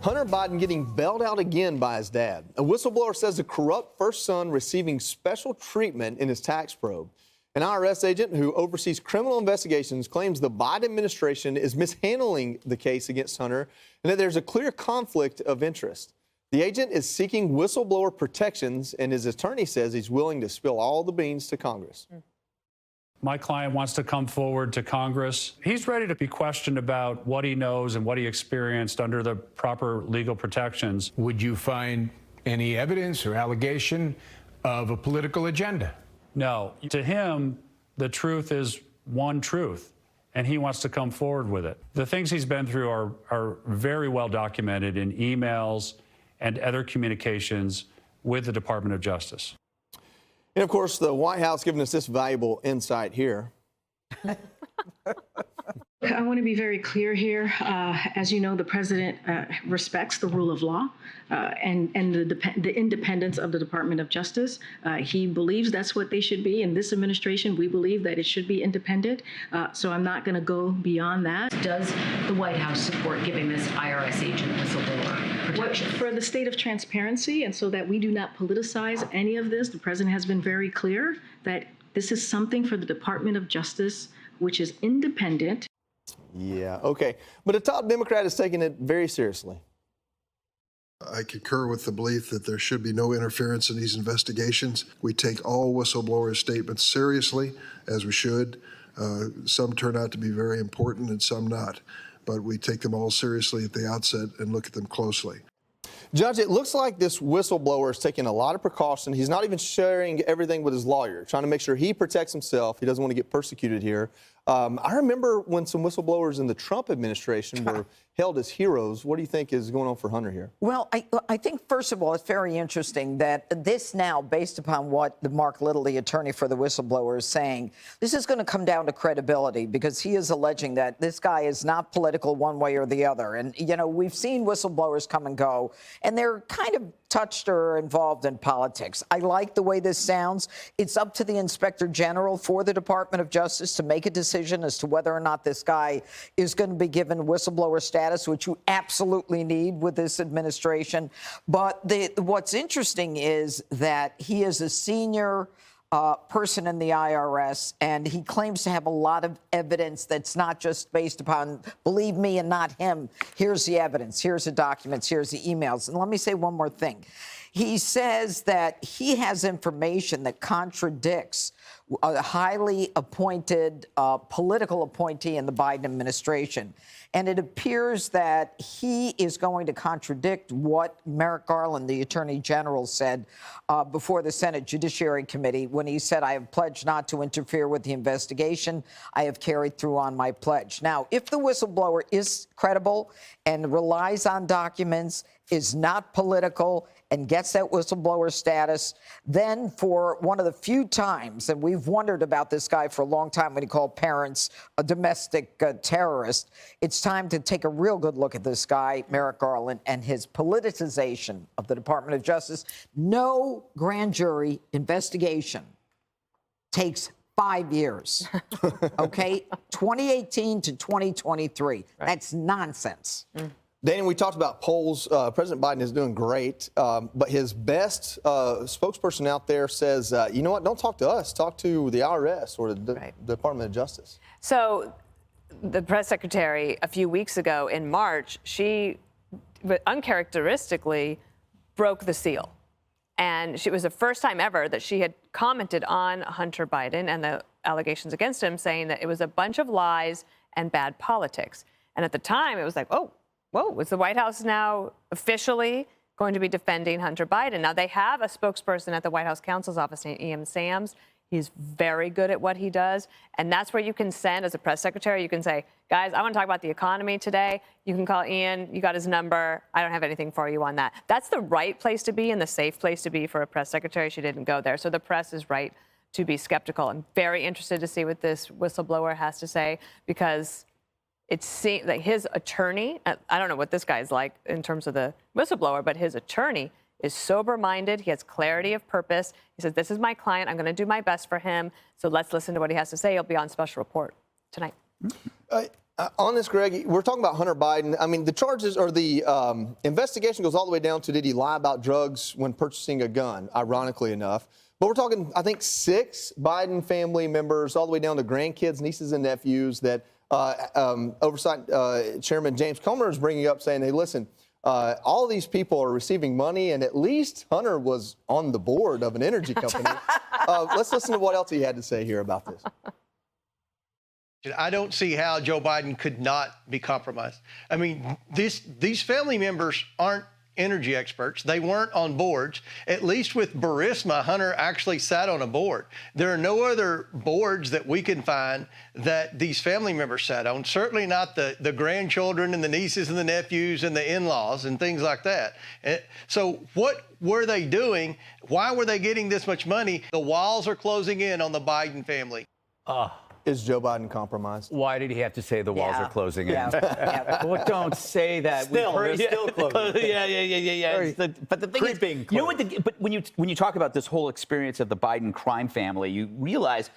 Hunter Biden getting bailed out again by his dad. A whistleblower says the corrupt first son receiving special treatment in his tax probe. An IRS agent who oversees criminal investigations claims the Biden administration is mishandling the case against Hunter and that there's a clear conflict of interest. The agent is seeking whistleblower protections, and his attorney says he's willing to spill all the beans to Congress. My client wants to come forward to Congress. He's ready to be questioned about what he knows and what he experienced under the proper legal protections. Would you find any evidence or allegation of a political agenda? No. To him, the truth is one truth, and he wants to come forward with it. The things he's been through are very well documented in emails and other communications with the Department of Justice. And of course, the White House giving us this valuable insight here. I want to be very clear here. As you know, the president respects the rule of law and the independence of the Department of Justice. He believes that's what they should be. In this administration, we believe that it should be independent. So I'm not going to go beyond that. Does the White House support giving this IRS agent whistleblower protection? For the state of transparency, and so that we do not politicize any of this, the president has been very clear that this is something for the Department of Justice, which is independent. Yeah, okay. But a top Democrat is taking it very seriously. I concur with the belief that there should be no interference in these investigations. We take all whistleblower statements seriously, as we should. Some turn out to be very important and some not. But we take them all seriously at the outset and look at them closely. Judge, it looks like this whistleblower is taking a lot of precaution. He's not even sharing everything with his lawyer, trying to make sure he protects himself. He doesn't want to get persecuted here. I remember when some whistleblowers in the Trump administration were held as heroes. What do you think is going on for Hunter here? Well, I think, first of all, it's very interesting that this now, based upon what the Mark Little, the attorney for the whistleblower, is saying, this is going to come down to credibility because he is alleging that this guy is not political one way or the other. And, you know, we've seen whistleblowers come and go, and they're kind of touched or involved in politics. I like the way this sounds. It's up to the Inspector General for the Department of Justice to make a decision as to whether or not this guy is going to be given whistleblower status, which you absolutely need with this administration. But what's interesting is that he is a senior person in the IRS, and he claims to have a lot of evidence that's not just based upon, believe me and not him. Here's the evidence. Here's the documents. Here's the emails. And let me say one more thing. He says that he has information that contradicts a highly appointed political appointee in the Biden administration. And it appears that he is going to contradict what Merrick Garland, the Attorney General, said before the Senate Judiciary Committee when he said, I have pledged not to interfere with the investigation. I have carried through on my pledge. Now, if the whistleblower is credible and relies on documents, is not political, and gets that whistleblower status, then for one of the few times, and we've wondered about this guy for a long time when he called parents a domestic terrorist, it's time to take a real good look at this guy, Merrick Garland, and his politicization of the Department of Justice. No grand jury investigation takes 5 years, okay? 2018 to 2023. Right. That's nonsense. Dana, we talked about polls. President Biden is doing great, but his best spokesperson out there says, you know what, don't talk to us. Talk to the IRS or the Department of Justice. So the press secretary a few weeks ago in March, she uncharacteristically broke the seal. And it was the first time ever that she had commented on Hunter Biden and the allegations against him, saying that it was a bunch of lies and bad politics. And at the time, it was like, oh, whoa, is the White House now officially going to be defending Hunter Biden? Now, they have a spokesperson at the White House counsel's office named Ian Sams. He's very good at what he does. And that's where you can send, as a press secretary, you can say, guys, I want to talk about the economy today. You can call Ian. You got his number. I don't have anything for you on that. That's the right place to be and the safe place to be for a press secretary. She didn't go there. So the press is right to be skeptical. I'm very interested to see what this whistleblower has to say, because it seems like his attorney, I don't know what this guy's like in terms of the whistleblower, but his attorney is sober-minded. He has clarity of purpose. He says, this is my client. I'm going to do my best for him. So let's listen to what he has to say. He'll be on special report tonight. On this, Greg, we're talking about Hunter Biden. I mean, the charges or the investigation goes all the way down to did he lie about drugs when purchasing a gun, ironically enough. But we're talking, I think, 6 Biden family members, all the way down to grandkids, nieces, and nephews that Oversight Chairman James Comer is bringing up, saying, hey, listen, all of these people are receiving money, and at least Hunter was on the board of an energy company. Let's listen to what else he had to say here about this. I don't see how Joe Biden could not be compromised. I mean, these family members aren't energy experts. They weren't on boards. At least with Burisma, Hunter actually sat on a board. There are no other boards that we can find that these family members sat on, certainly not the grandchildren and the nieces and the nephews and the in-laws and things like that. So what were they doing? Why were they getting this much money? The walls are closing in on the Biden family. Is Joe Biden compromised? Why did he have to say the walls are closing in? Yeah. Well, don't say that. Still, they're still closing. Yeah. But the thing is, you know what? But when you talk about this whole experience of the Biden crime family, you realize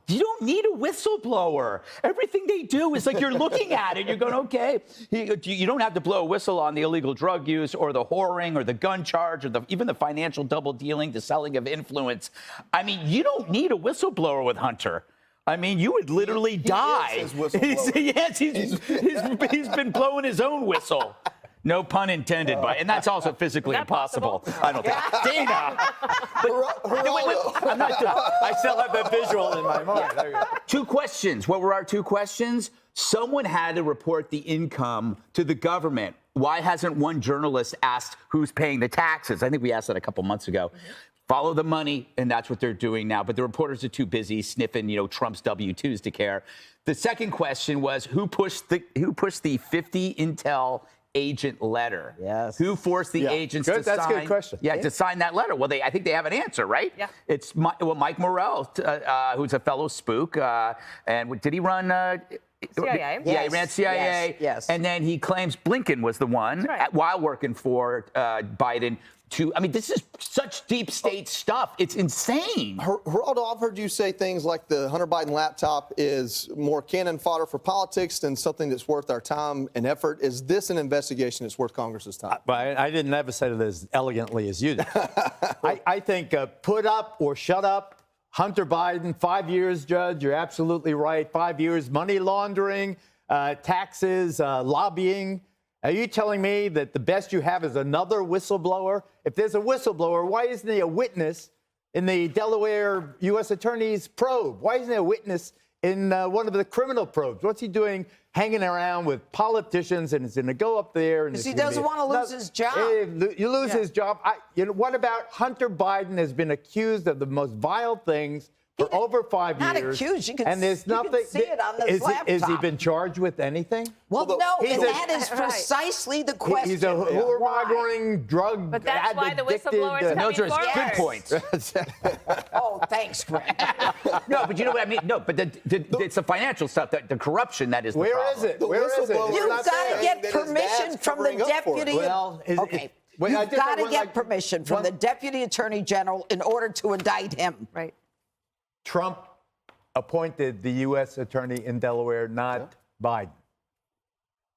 you don't need a whistleblower. Everything they do is like you're looking at it. You're going, okay. You don't have to blow a whistle on the illegal drug use or the whoring or the gun charge or even the financial double dealing, the selling of influence. I mean, you don't need a whistleblower with Hunter. I mean, you would literally die. He's been blowing his own whistle. No pun intended, and that's also physically impossible. I don't think. Dana! I'm not done. I still have that visual in my mind. 2 questions. What were our 2 questions? Someone had to report the income to the government. Why hasn't one journalist asked who's paying the taxes? I think we asked that a couple months ago. Follow the money, and that's what they're doing now. But the reporters are too busy sniffing, Trump's W-2s to care. The second question was who pushed the 50 Intel agent letter? Yes. Who forced the agents to sign? That's a good question. Yeah, to sign that letter. Well, I think they have an answer, right? Yeah. It's Mike Morrell, who's a fellow spook, and did he run? CIA. Yeah, he ran CIA. Yes. And then he claims Blinken was the one while working for Biden. This is such deep state stuff. It's insane. Geraldo, I've heard you say things like the Hunter Biden laptop is more cannon fodder for politics than something that's worth our time and effort. Is this an investigation that's worth Congress's time? I didn't ever say it as elegantly as you did. I think put up or shut up. Hunter Biden, 5 years, Judge. You're absolutely right. 5 years, money laundering, taxes, lobbying. Are you telling me that the best you have is another whistleblower? If there's a whistleblower, why isn't he a witness in the Delaware U.S. Attorney's probe? Why isn't he a witness in one of the criminal probes? What's he doing hanging around with politicians and is going to go up there? Because he doesn't want to lose his job. You lose his job. What about Hunter Biden has been accused of the most vile things for over 5 years. Not accused. You can, and there's nothing. You can see it on this laptop. Has he been charged with anything? Well, no, and that is precisely the question. He's a whoremongering, drug But that's why the addicted, whistlebllower is coming forward. Good points. Oh, thanks, Greg. No, but you know what I mean? No, but it's the financial stuff, the corruption that is the Where problem. is it? Where is it? You've got to get permission from the deputy. Well, okay. You've got to get permission from the deputy attorney general in order to indict him. Right. Trump appointed the U.S. attorney in Delaware, not Biden.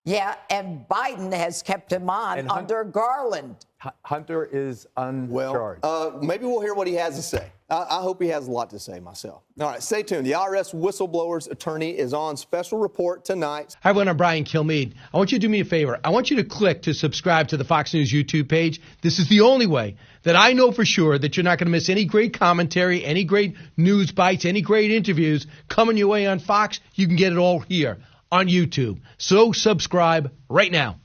Yeah, and Biden has kept him on under Garland. Hunter is uncharged. Maybe we'll hear what he has to say. I hope he has a lot to say myself. All right, stay tuned. The IRS whistleblower's attorney is on special report tonight. Hi, everyone. I'm Brian Kilmeade. I want you to do me a favor. I want you to click to subscribe to the Fox News YouTube page. This is the only way that I know for sure that you're not going to miss any great commentary, any great news bites, any great interviews coming your way on Fox. You can get it all here on YouTube. So subscribe right now.